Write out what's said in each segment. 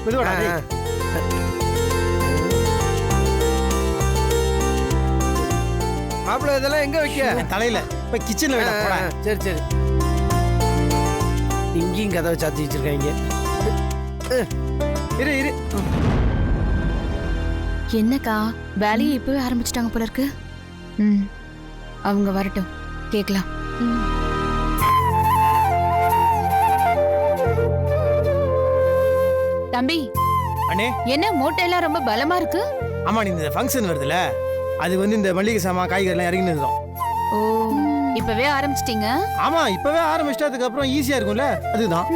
மெதுவாடா மாப்பிள்ள இதெல்லாம் எங்க வைக்க? தலையில இப்ப கிச்சன்ல வைடா. சரி சரி. இங்கேயும் கதவை சாத்தி வச்சிருக்காங்க. இரு இரு. என்னக்கா வேலையை இப்பவே ஆரம்பிச்சிட்டாங்க போல இருக்கு. அவங்க வரட்டும் கேட்கலாம். தம்பி அண்ணே என்ன மூட்டையெல்லாம் ரொம்ப பலமா இருக்கு? ஆமா நீ இந்த ஃபங்க்ஷன் வருதுல அது இந்த மளிகை சாமான் காய்கறி எல்லாம் இறங்கி நின்றோம். ஓ இப்பவே ஆரம்பிச்சிட்டீங்க? ஆமா இப்பவே ஆரம்பிச்சிட்டதுக்கு அப்புறம் ஈஸியா இருக்கும்ல அதுதான்.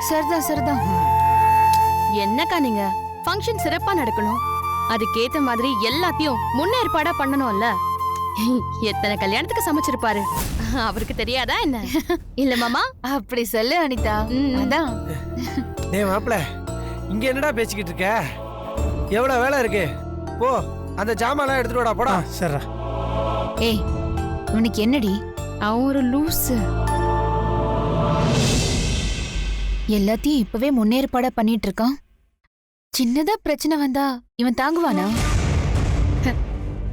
சரிதான் சரிதான். என்னக்கா நீங்க ஃபங்க்ஷன் சிறப்பா நடக்கணும், அதுக்கேத்த மாதிரி எல்லாத்தையும் முன்னேற்பாடா பண்ணணும்ல. எத்தனை கல்யாணத்துக்கு சமைச்சிருப்பாரு, அவருக்கு தெரியாதா என்ன? இல்ல மாமா அப்படி சொல்லு அனிதா. அதான். டேய் மாப்பிள்ள இங்க என்னடா பேசிக்கிட்டு இருக்க? எவ்வளவு வேலை இருக்கு, போ அந்த ஜாமான்லாம் எடுத்துட்டு வாடா போடா. சரிடா. ஏய் உனக்கு என்னடி? அவன் ஒரு லூசு. எல்லாத்தையும் இப்பவே முன்னேற்பாடா பண்ணிட்டு இருக்கான். சின்னதா பிரச்சனை வந்தா இவன் தாங்குவானா?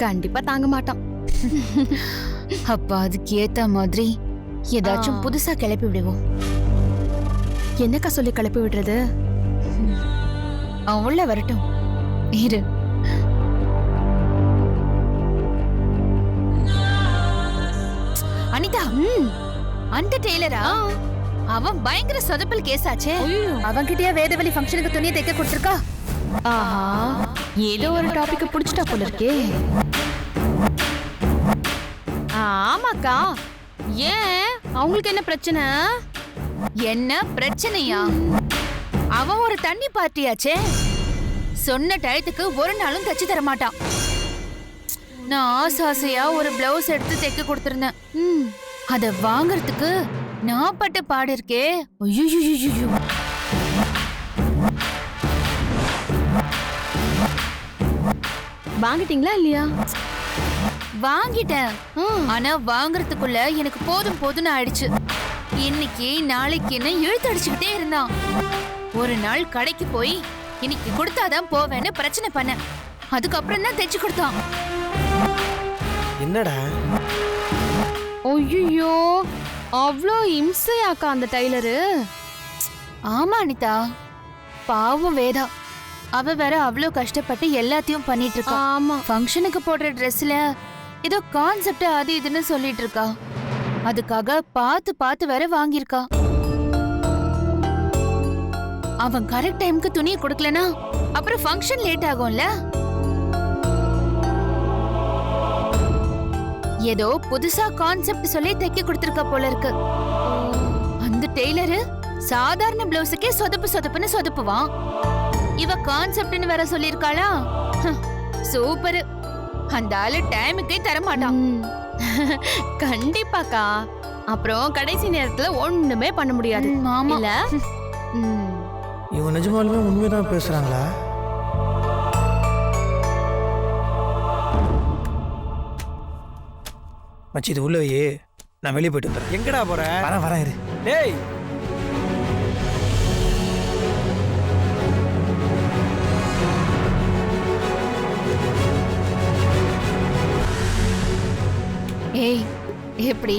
கண்டிப்பா தாங்க மாட்டான். அப்ப அதுக்கு ஏத்த மாதிரி ஏதாச்சும் புதுசா கிளப்பி விடுவோம். என்னக்கா சொல்லி கிளப்பி விடுறது? அவன் உள்ள வரட்டும் இரு. அனிதா அந்த டெய்லரா? அவன் பயங்கர சொதப்பல் கேஸாச்சே. அவன்கிட்டயா வேதவழி ஃபங்க்ஷனுக்கு துணியை தைக்க கொடுத்துருக்கா? ஆஹா ஏதோ ஒரு டாபிக் புடிச்சிட்டா போல இருக்கே. ஆமாக்கா, ஏன் அவங்களுக்கு என்ன பிரச்சனை? என்ன பிரச்சனையா? அவன் ஒரு தண்ணி பார்ட்டியாச்சே, சொன்ன டயத்துக்கு ஒரு நாளும் தச்சு தர மாட்டான். நான் ஆசையா ஒரு பிளவுஸ் எடுத்து தைக்க கொடுத்திருந்தேன். அத வாங்கறதுக்கு நான் பட்ட பாடு இருக்கே. ஐயோ வாங்கிட்டீங்களா இல்லையா? வாங்கிட்டேன். ஆனா வாங்குறதுக்குள்ள எனக்கு போதும் போதும்னு ஆயிடுச்சு. இன்னைக்கு நாளைக்குன்னு இழுத்து அடிச்சுக்கிட்டே இருந்தான். ஒரு நாள் கடைக்கு போய் இன்னைக்கு கொடுத்தாதான் போவேன்னு பிரச்சனை பண்ண. அதுக்கப்புறம் தான் தைச்சு கொடுத்தான். என்னடா? ஐயோ அவ்வளோ இம்சையாக்கா அந்த டைலரு. ஆமா அனிதா, பாவம் வேதா. அவ வேற அவ்வளோ கஷ்டப்பட்டு எல்லாத்தையும் பண்ணிட்டு இருக்கா. ஆமா ஃபங்க்ஷனுக்கு போடுற ட்ரெஸ்ல ஏதோ கான்செப்ட் அது இதுன்னு சொல்லிட்டு இருக்கா. அதுக்காக பார்த்து பார்த்து வேற வாங்கியிருக்கா. அவன் கரெக்ட் டைம்க்கு துணியை கொடுக்கலனா அப்புறம் ஃபங்க்ஷன் லேட் ஆகும்ல. ஏதோ புதுசா கான்செப்ட் சொல்லி தைக்க கொடுத்திருக்கா போல இருக்கு. அந்த டெய்லரு சாதாரண பிளவுஸுக்கே சொதப்புன்னு சொதப்புவான். இவ கான்செப்ட்னு வேற சொல்லிருக்காளா? சூப்பர். அந்த ஆளு டைமுக்கே தர மாட்டான். கண்டிப்பாக்கா, அப்புறம் கடைசி நேரத்துல ஒண்ணுமே பண்ண முடியாது. இல்ல இவங்க நிஜமாலுமே உண்மைதான் பேசுறாங்களா? மச்சி இது உள்ளவையே, நான் வெளியே போயிட்டு வந்துடுறேன். எங்கடா போற? வரேன் இரு. டேய் ஏய் எப்படி?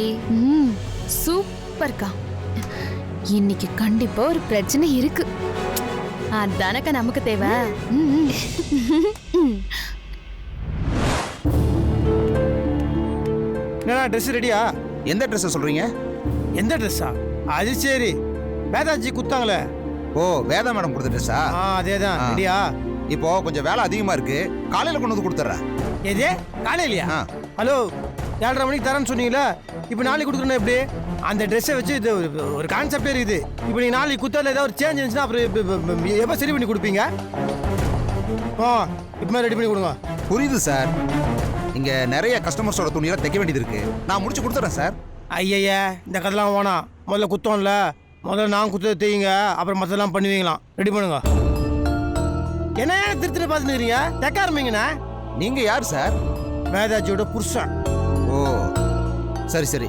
சூப்பர்க்கா. இன்னைக்கு கண்டிப்பா ஒரு பிரச்சனை இருக்கு. அதானக்கா நமக்கு தேவை. என்னடா ட்ரெஸ் ரெடியா? எந்த ட்ரெஸ் சொல்றீங்க? எந்த ட்ரெஸ்ஸா? அது சரி, வேதாஜி குத்தாங்களே. ஓ வேதா மேடம் கொடுத்த ட்ரெஸ்ஸா? அதேதான். ரெடியா? இப்போ கொஞ்சம் வேலை அதிகமா இருக்கு, காலையில கொண்டு வந்து கொடுத்துட்றேன். எதே காலையிலையா? ஹலோ 7:30 மணிக்கு தரேன்னு சொன்னீங்களா? இப்போ நாளைக்கு கொடுக்குறேன்னா எப்படி? அந்த ட்ரெஸ்ஸை வச்சு இது ஒரு கான்செப்டே இருக்குது. இப்போ நீங்கள் நாளைக்கு குத்தால ஏதாவது ஒரு சேஞ்ச் இருந்துச்சுன்னா அப்புறம் எப்போ சரி பண்ணி கொடுப்பீங்க? இப்போ ரெடி பண்ணி கொடுங்க. புரியுது சார், இங்க நிறைய கஸ்டமர்ஸோட துணியெல்லாம் தைக்க வேண்டியது இருக்கு. நான் முடிச்சு கொடுத்துறேன் சார். ஐயா இந்த கதெல்லாம் வேணாம். முதல்ல குத்தோம்ல, முதல்ல நான் குத்த தேய்ங்க, அப்புறம் மற்றெல்லாம் பண்ணுவீங்களாம். ரெடி பண்ணுங்க. என்ன திருத்திட்டு பார்த்துருக்கீங்க? தைக்க ஆரம்பிங்கண்ணா. நீங்க யார் சார்? வேதாஜியோட புருஷன். ஓ சரி சரி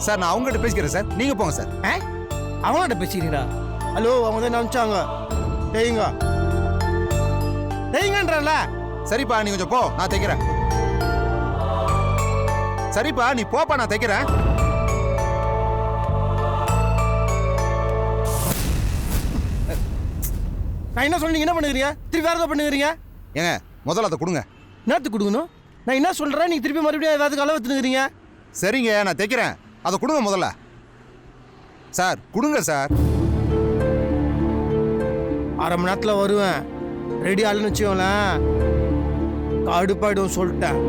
சார், நான் அவங்ககிட்ட பேசிக்கிறேன் சார், நீங்க போங்க சார். அவங்கள்ட்ட பேசிக்கிறீங்களா? ஹலோ அவங்க தான் நினச்சாங்க. தேய்ங்க. தைங்கன்றல. சரிப்பா நீ கொஞ்சம் போ, நான் தைக்கிறேன். சரிப்பா நீ போப்பா, நான் தைக்கிறேன். நான் என்ன சொன்னீங்க, என்ன பண்ணுறீங்க? திருப்பி வேறு ஏதோ பண்ணுறீங்க. ஏங்க முதல்ல அதை கொடுங்க. என்னத்துக்கு கொடுக்கணும்? நான் என்ன சொல்கிறேன், நீங்கள் திருப்பி மறுபடியும் ஏதாவது அளவு வச்சுருக்கிறீங்க. சரிங்க நான் தைக்கிறேன், அதை கொடுங்க முதல்ல. சார் கொடுங்க சார். அரை மணி நேரத்தில் வருவேன். ரெடி ஆளுன்னு வச்சுக்கோங்களேன், கடுப்பாயிடும் சொல்லிட்டேன்.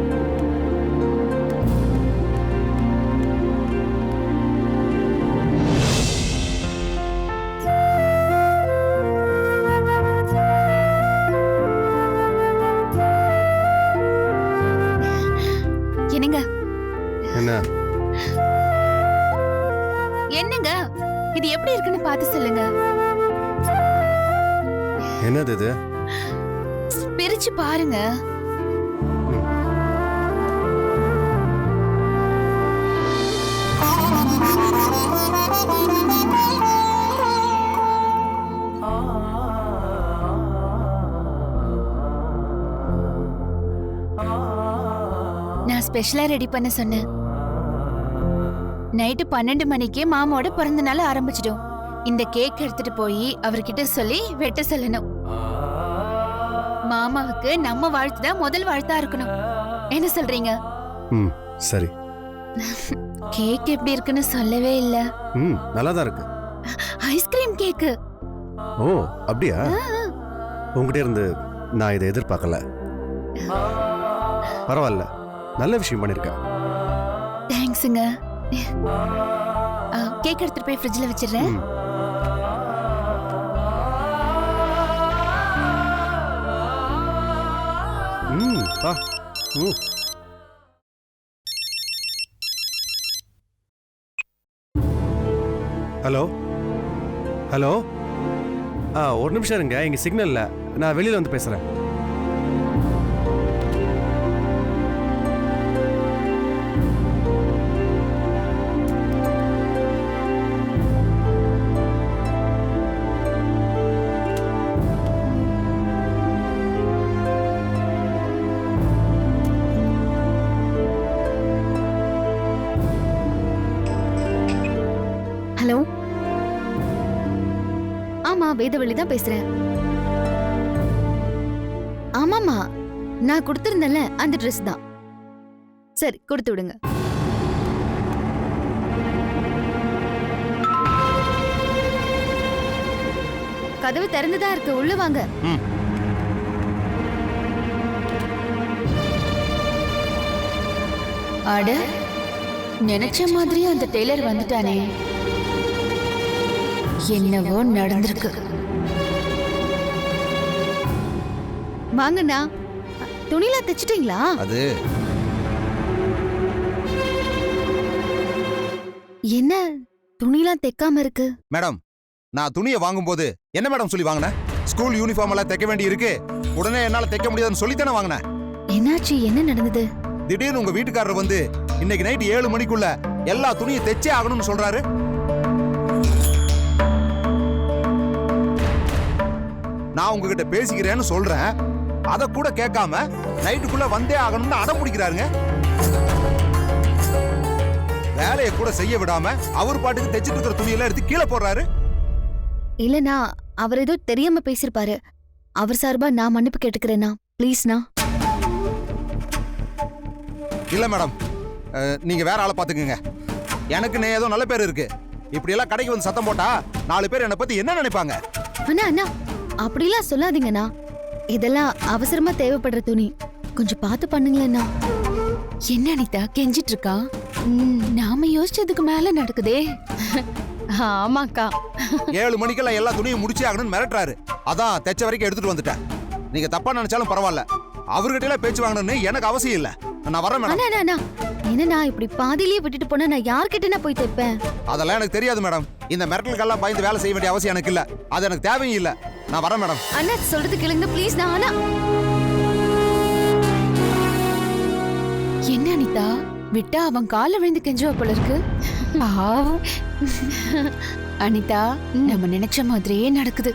என்னங்க என்ன என்னங்க இது எப்படி இருக்குன்னு பார்த்து சொல்லுங்க. என்னது இது? பிரிச்சு பாருங்க. நான் ஸ்பெஷலா ரெடி பண்ண சொன்னேன். நைட்டு 12 மணிக்கு மாமாவோட பிறந்த நாள் ஆரம்பிச்சிடும். இந்த கேக் எடுத்துட்டு போய் அவர்கிட்ட சொல்லி வெட்ட சொல்லணும். மாமாவுக்கு நம்ம வாழ்த்து தான் முதல் வாழ்த்தா இருக்கணும். என்ன சொல்றீங்க? ம் சரி. கேக் எப்படி இருக்குன்னு சொல்லவே இல்ல. ம் நல்லா தான் இருக்கு. Ice cream cake. ஓ அப்படியா? உங்ககிட்ட இருந்து நான் இதை எதிர்பார்க்கல. பரவாயில்ல, நல்ல விஷயம் பண்ணிருக்கேன். தேங்க்ஸுங்க. கேக் எடுத்துட்டு போய் ஃப்ரிட்ஜ்ல வச்சிடுறேன். பா. Hello hello. ஒரு நிமிஷம் இருங்க, இங்க சிக்னல் இல்லை, நான் வெளியில வந்து பேசுறேன். ஹலோ, ஆமா வேதவள்ளி தான் பேசுறேன். ஆமாமா, நான் கொடுத்திருந்தேன்ல அந்த ட்ரெஸ் தான். சரி கொடுத்து விடுங்க. கதவு திறந்துதான் இருக்கு, உள்ள வாங்க. அட, நினைச்ச மாதிரி அந்த டெய்லர் வந்துட்டானே. என்னவோ நடந்திருக்கு. வாங்கண்ணா, துணிலாம் தைச்சிட்டீங்களா? அது என்ன துணிலாம் தைக்காம இருக்கு? மேடம், நான் துணியை வாங்கும்போது என்ன மேடம் சொல்லி வாங்கினேன்? ஸ்கூல் யூனிஃபார்ம் எல்லாம் தைக்க வேண்டி இருக்கு, உடனே என்னால தைக்க முடியாதுன்னு சொல்லித்தானே வாங்கினேன். என்னாச்சு, என்ன நடந்தது? திடீர்னு உங்க வீட்டுக்காரர் வந்து இன்னைக்கு நைட் 7 மணிக்குள்ள எல்லா துணியும் தைச்சே ஆகணும்னு சொல்றாரு. நான் உங்ககிட்ட பேசிக்கிறேன்னு சொல்றேன், அத கூட கேட்காம நைட்டுக்குள்ள வந்தே ஆகணும்னு அடம் பிடிக்கிறாருங்க. வேலையை கூட செய்ய விடாம அவர் பாட்டுக்கு தைச்சிட்டு இருக்கிற துணியெல்லாம் எடுத்து கீழே போடுறாரு. இல்லனா அவர் ஏதோ தெரியாம பேசிருப்பாரு. அவர் சார்பா நான் மன்னிப்பு கேட்டுக்கிறேனா, ப்ளீஸ்ண்ணா. இல்ல மேடம், நீங்க வேற ஆளை பாத்துக்குங்க. எனக்கு ஏதோ நல்ல பேர் இருக்கு. இப்படி எல்லாம் கடைக்கு வந்து சத்தம் போட்டா 4 பேர் என்னை பத்தி என்ன நினைப்பாங்க? அண்ணா அண்ணா, அப்படிலாம் சொல்லாதீங்கண்ணா. இதெல்லாம் அவசரமா தேவைப்படுற துணி, கொஞ்சம் பார்த்து பண்ணுங்களேண்ணா. என்ன அனிதா கெஞ்சிட்டு இருக்கா? நாம யோசிச்சதுக்கு மேல நடக்குதே. ஆமாக்கா. 7 மணிக்கெல்லாம் எல்லா துணியும் முடிச்சே ஆகணும்னு மிரட்டுறாரு. அதான் தைச்ச வரைக்கும் எடுத்துட்டு வந்துட்டேன். நீங்க தப்பா நினைச்சாலும் பரவாயில்ல, அவர்கிட்ட எல்லாம் பேச்சு வாங்கணும்னு எனக்கு அவசியம் இல்ல. நான் வரேன் மேடம். அண்ணா அண்ணா, என்னண்ணா இப்படி பாதியிலேயே விட்டுட்டு போனா நான் யார்கிட்டனா போய் தைப்பேன்? அதெல்லாம் எனக்கு தெரியாது மேடம். இந்த மிரட்டலுக்கெல்லாம் பயந்து வேலை செய்ய வேண்டிய அவசியம் எனக்கு இல்ல. அது எனக்கு தேவையும் இல்ல. நான் வரேன் மேடம். அண்ணா சொல்றது கேளுங்க ப்ளீஸ். நான் அண்ணா. என்ன அனிதா, விட்டா அவன் கால விழுந்து கெஞ்சுவா போல இருக்கு. பாவம். அனிதா, நம்ம நினைச்ச மாதிரியே நடக்குது.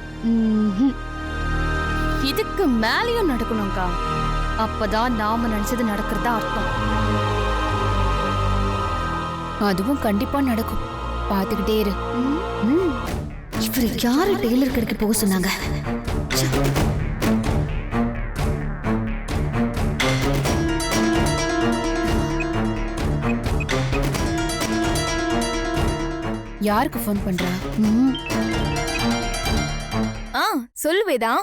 இதுக்கு மேலேயும் நடக்கணும்க்கா. அப்பதான் நாம நினைச்சது நடக்கிறதா அர்த்தம். அதுவும் கண்டிப்பா நடக்கும். பாத்துக்கிட்டே இரு. இவர் யாரு டெய்லர் கடைக்கு போக சொன்னாங்க? யாருக்கு ஃபோன் பண்றா? சொல்லு வேதா.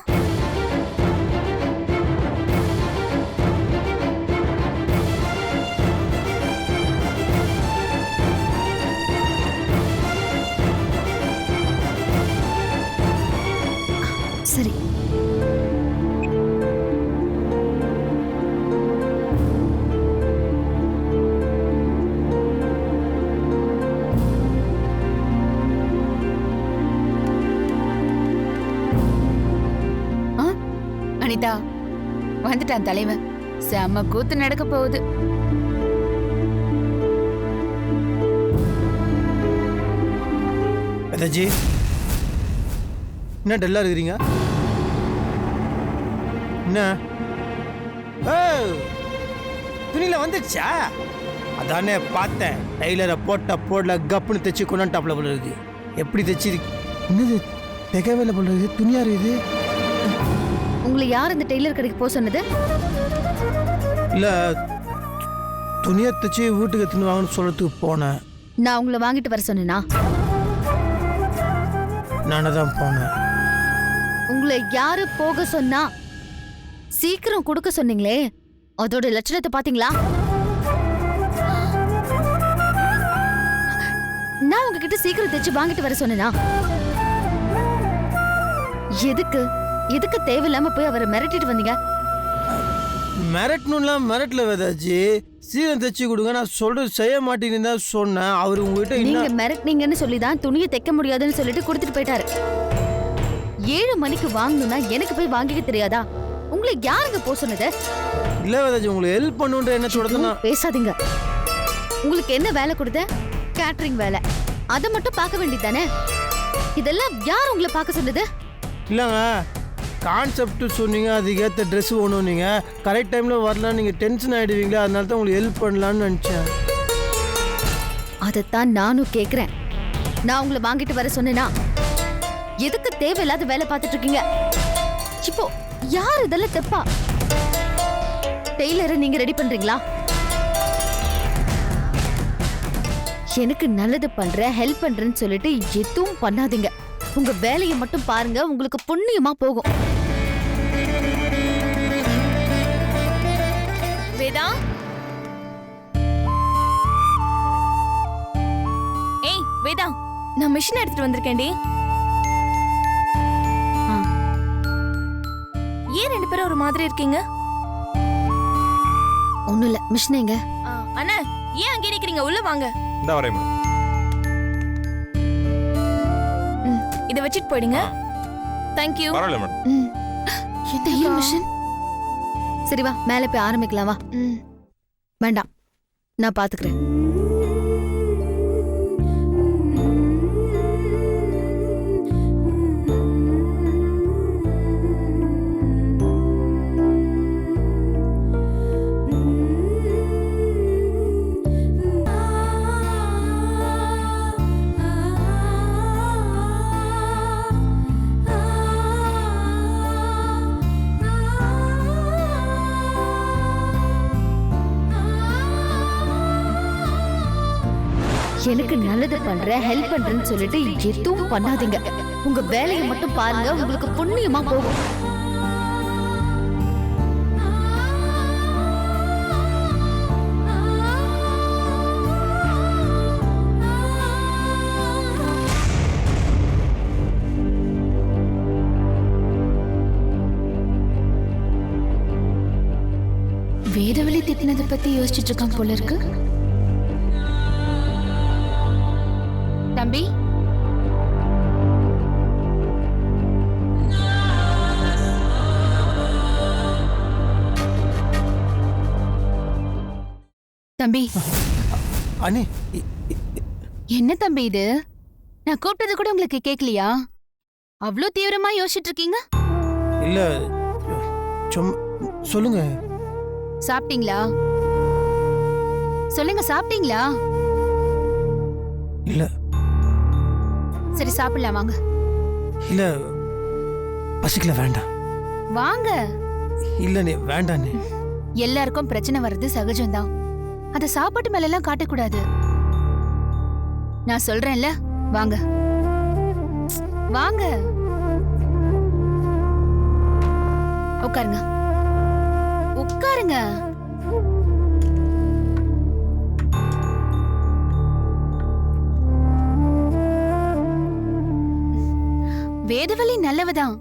சரி. அனிதா, வந்துட்டான் தலைவன். செம்ம கூத்து நடக்க போகுது. வேதாஜி, என்ன டல்லா இருக்கிறீங்க? என்ன துணியில வந்துடுச்சா? அதானே பார்த்தேன். டெய்லரை போடல கப்புன்னு தைச்சு கொண்டாண்டாப்ல போல இருக்கு. எப்படி தைச்சு என்னது திகவேல போல இருக்கு. துணியா இருக்குது. உங்களை யார் இந்த டெய்லர் கடைக்கு போக சொன்னது? இல்ல, துணியை தைச்சு வீட்டுக்கு எடுத்துன்னு வாங்கன்னு சொல்றதுக்கு போனேன். நான் உங்களை வாங்கிட்டு வர சொன்னேனா? நானே தான் போனேன். உங்களை யாரு போக சொன்னா? சீக்கிரம் கொடுக்க சொன்னீங்களே, அதோட லட்சணத்தை பாத்தீங்களா? நான் உங்ககிட்ட சீக்கிரம் தைச்சு வாங்கிட்டு வர சொன்னேனா? எதுக்கு தேவையில்லாம போய் அவரை மிரட்டிட்டு வந்தீங்க? மிரட்டணும்லாம் மிரட்டல வேதாஜி. சீக்கிரம் தைச்சு கொடுங்க, நான் சொல்றது செய்ய மாட்டேன்னு தான் சொன்னேன். அவர் உங்ககிட்ட நீங்க மிரட்டினீங்கன்னு சொல்லிதான் துணியை தைக்க முடியாதுன்னு சொல்லிட்டு கொடுத்துட்டு போயிட்டாரு. 7 மணிக்கு வாங்கணும்னா எனக்கு போய் வாங்கிக்க தெரியாதா? உங்களை யாருங்க போக சொன்னது? இல்ல வேதாஜி, உங்களுக்கு ஹெல்ப் பண்ணுன்ற எண்ணத்தோட தான். பேசாதீங்க. உங்களுக்கு என்ன வேலை கொடுத்த? கேட்டரிங் வேலை. அதை மட்டும் பார்க்க வேண்டியதானே? இதெல்லாம் யார் உங்களை பார்க்க சொன்னது? இல்லைங்க, கான்செப்ட் சொன்னீங்க, அதுக்கேற்ற ட்ரெஸ் ஒன்று. நீங்கள் கரெக்ட் டைமில் வரலாம், நீங்கள் டென்ஷன் ஆகிடுவீங்களா, அதனால தான் உங்களுக்கு ஹெல்ப் பண்ணலான்னு நினச்சேன். அதைத்தான் நானும் கேட்குறேன். நான் உங்களை வாங்கிட்டு வர சொன்னேனா? எதுக்கு தேவையில்லாத வேலை பார்த்துட்டு இருக்கீங்க? இப்போ யார் இதெல்லாம் தெப்பா? டெய்லரை நீங்க ரெடி பண்றீங்களா? எனக்கு நல்லது பண்ற, ஹெல்ப் பண்றேன்னு சொல்லிட்டு எதுவும் பண்ணாதீங்க. உங்க வேலையை மட்டும் பாருங்க, உங்களுக்கு புண்ணியமா போகும். வேதா, ஏய் வேதா, நான் மிஷின் எடுத்துட்டு வந்திருக்கேன்டி. ஏன் 2 பேரும் ஒரு மாதிரி இருக்கீங்க? ஒண்ணும் இல்ல, மிஷினேங்க. அண்ணா, ஏன் அங்கே நிக்கிறீங்க? உள்ள வாங்க. இந்த வரேன் மேடம். இதை வச்சுட்டு போயிடுங்க. Thank you. பரவாயில்ல மேடம். என்ன மிஷின்? சரி வா, மேலே போய் ஆரம்பிக்கலாம் வா. வேண்டாம், நான் பாத்துக்கிறேன். எனக்கு நல்லது பண்ற, ஹெல்ப் பண்றேன்னு சொல்லிட்டு எதுவும் பண்ணாதீங்க. உங்க வேலையை மட்டும் பாருங்க, உங்களுக்கு புண்ணியமா போகும். வேதவழி திட்டினதை பத்தி யோசிச்சுட்டு இருக்கான் போல இருக்கு. தம்பி, தம்பி. அண்ணி, என்ன தம்பி இது? நான் கூப்பிட்டது கூட உங்களுக்கு கேட்கலையா? அவ்வளோ தீவிரமா யோசிச்சுட்டு இருக்கீங்க? இல்ல சொல்லுங்க. சாப்பிட்டீங்களா? சொல்லுங்க, சாப்பிட்டீங்களா? இல்ல சரி சாப்பிடலாம் வாங்க. இல்ல பசிக்கல, வேண்டாம். வாங்க. இல்ல நீ வேண்டாம். நீ எல்லாருக்கும் பிரச்சனை வர்றது சகஜம்தான். அத சாப்பாட்டு மேல எல்லாம் காட்டக்கூடாது. நான் சொல்றேன்ல, வாங்க வாங்க உட்காருங்க உட்காருங்க. வேதவழி நல்லவதான்.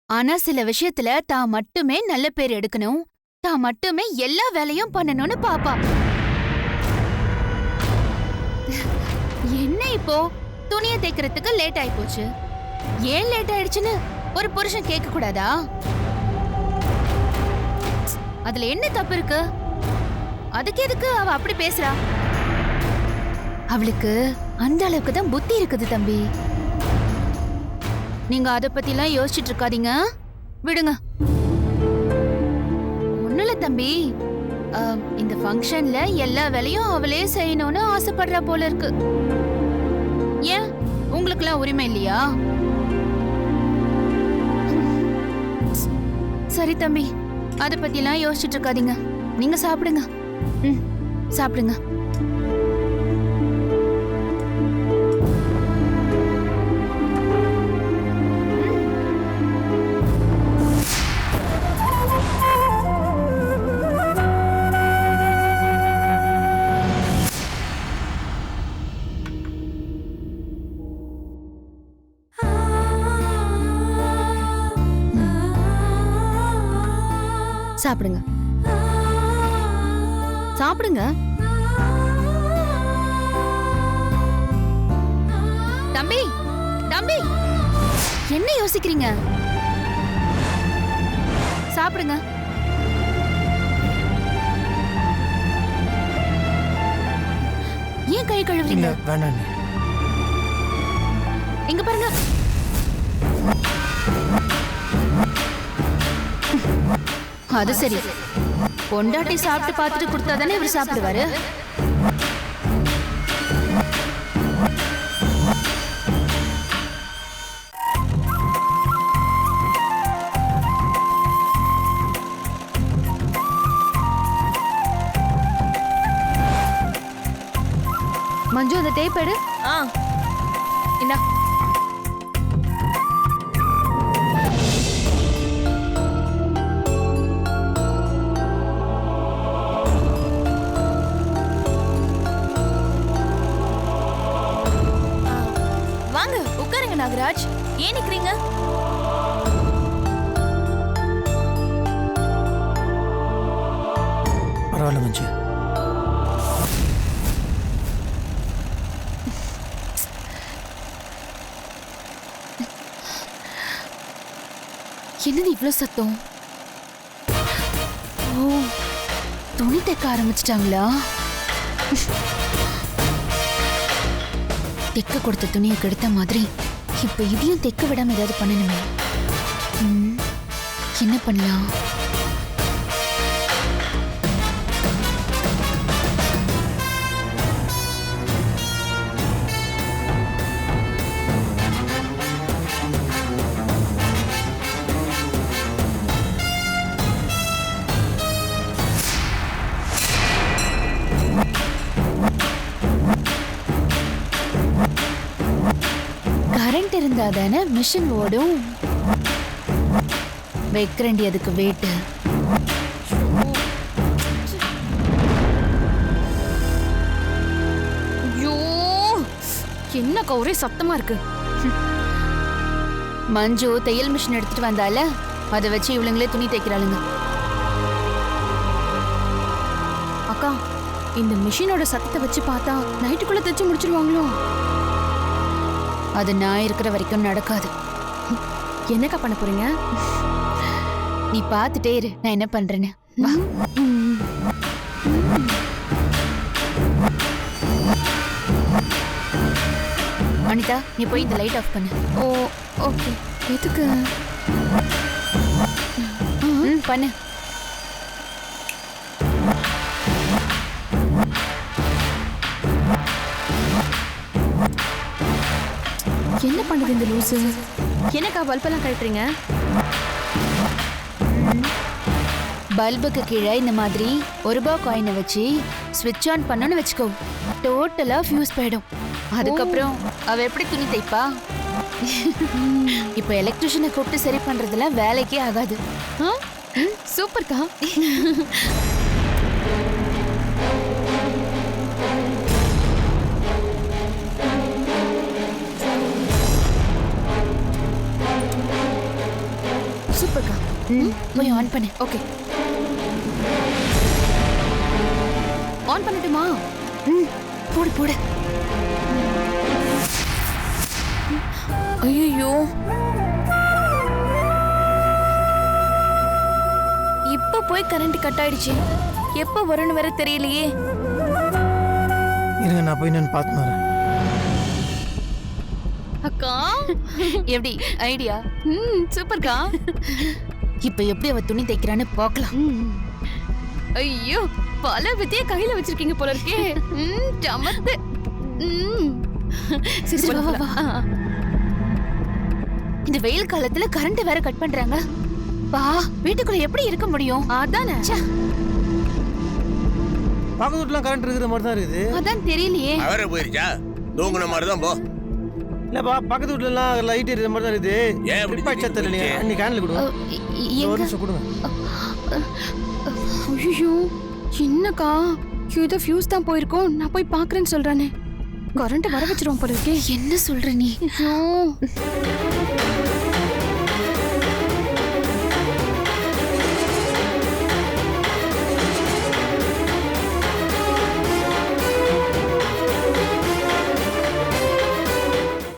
ஆனா சில விஷயத்துல தான் மட்டுமே நல்ல பேர் எடுக்கணும், தான் மட்டுமே எல்லா வேலையும் பண்ணணும்னு பாப்பா. என்ன இப்போ துணியை தைக்கிறதுக்கு லேட் ஆயி போச்சு, ஏன் லேட் ஆயிடுச்சுன்னு ஒரு புருஷன் கேட்க கூடாதா? அதுல என்ன தப்பு இருக்கு? அதுக்கு எதுக்கு அவ அப்படி பேசுறா? அவளுக்கு அந்த அளவுக்கு தான் புத்தி இருக்குது தம்பி. நீங்க அத பத்திலாம் யோசிச்சுட்டு இருக்காதீங்க, விடுங்க. ஒண்ணுல தம்பி, இந்த ஃபங்க்ஷன்ல எல்லா வேலையும் அவளே செய்யணும்னு ஆசைப்படுறா போல இருக்கு. ஏன் உங்களுக்குலாம் உரிமை இல்லையா? சரி தம்பி, அத பத்திலாம் யோசிச்சுட்டு இருக்காதீங்க, நீங்க சாப்பிடுங்க. சாப்பிடுங்க. சாப்பிடுங்க சாப்பிடுங்க. தம்பி தம்பி, என்ன யோசிக்கிறீங்க? சாப்பிடுங்க. ஏன் கை கழுவுறீங்க? வேண்டாம். இங்க பாருங்க. அது சரி, பொண்டாட்டி சாப்பிட்டு பார்த்துட்டு கொடுத்தா தானே இவர் சாப்பிடுவாரு. மஞ்சு அந்த டேப் எடு. இந்தா. வாங்க உட்காருங்க நாகராஜ், ஏன் நிக்கிறீங்க? பரவாயில்ல மஞ்சு. என்னது இவ்வளவு சத்தம்? ஓ, துணி தைக்க ஆரம்பிச்சிட்டாங்களா? தைக்க கொடுத்த துணியை கெடுத்த மாதிரி இப்ப இதையும் தைக்க விடாம ஏதாவது பண்ணணுமே. என்ன பண்ணலாம்? கரண்ட் இருந்தா தானே மிஷின் ஓடும். வைக்கிறண்டி அதுக்கு வெயிட். ஐயோ, என்னக்கா ஒரே சத்தமா இருக்கு. மஞ்சு தையல் மிஷின் எடுத்துட்டு வந்தால, அதை வச்சு இவளுங்களே துணி தைக்கிறாளுங்க. அக்கா, இந்த மிஷினோட சத்தத்தை வச்சு பார்த்தா நைட்டுக்குள்ள தைச்சு முடிச்சிருவாங்களோ? அது நான் இருக்கிற வரைக்கும் நடக்காது. என்னக்கா பண்ண போறீங்க? நீ பார்த்துட்டே இரு, நான் என்ன பண்றேன்னு. வா. அனிதா, நீ போய் இந்த லைட் ஆஃப் பண்ணு. ஓ ஓகே. எதுக்கு? ஆன் பண்ணு. என்ன பண்ணுது இந்த லூசு? எனக்கா பல்பெல்லாம் கழட்டுறீங்க? பல்புக்கு கீழே இந்த மாதிரி ₹1 காயினை வச்சு ஸ்விட்ச் ஆன் பண்ணணும்னு வச்சுக்கோ, டோட்டலா ஃபியூஸ் போயிடும். அதுக்கப்புறம் அவ எப்படி துணி தைப்பா? இப்போ எலக்ட்ரிஷியனை கூப்பிட்டு சரி பண்றதுல வேலைக்கே ஆகாது. சூப்பர்க்கா. சூப்பர்க்கா. போய் ஆன் பண்ணு. ஓகே. ஆன் பண்ணட்டுமா? போடு போடு. ஐயோ, இப்ப போய் கரண்ட் கட் ஆயிடுச்சு. எப்ப வரும்னு வேற தெரியலையே. இருங்க நான் போய் நான் பார்த்து வரேன். அக்கா எப்படி ஐடியா? சூப்பர்க்கா. இப்ப எப்படி அவ துணி தைக்கிறான்னு பார்க்கலாம். ஐயோ, பல வித்தைய கையில வச்சிருக்கீங்க போல இருக்கே. சமத்து. சரி வா வா. இந்த வெயில் காலத்துல கரண்ட் வேற கட் பண்றாங்க. பா, வீட்டுக்குள்ள எப்படி இருக்க முடியும்? அதானே. பக்கத்து வீட்டுலாம் கரண்ட் இருக்கிற மாதிரி தான் இருக்குது. அதான் தெரியலையே. அவரே போயிருச்சா? தூங்குன மாதிரி தான் போ. இல்லப்பா, பக்கத்து வீட்டுலாம் லைட் இருக்கிற மாதிரி தான் இருக்குது. ஏன் இப்படி ட்ரிப் அடிச்சா தெரியலையே. திடீர்னு நீ கேன்ல கொடுங்க. ஒரு நிமிஷம் கொடுங்க. ஐயோ, என்னக்கா ஏதோ ஃபியூஸ் தான் போயிருக்கோம். நான் போய் பாக்குறேன்னு சொல்றானே. கரண்ட் வர வச்சிருவோம் போல இருக்கே. என்ன சொல்ற நீ? ஐயோ.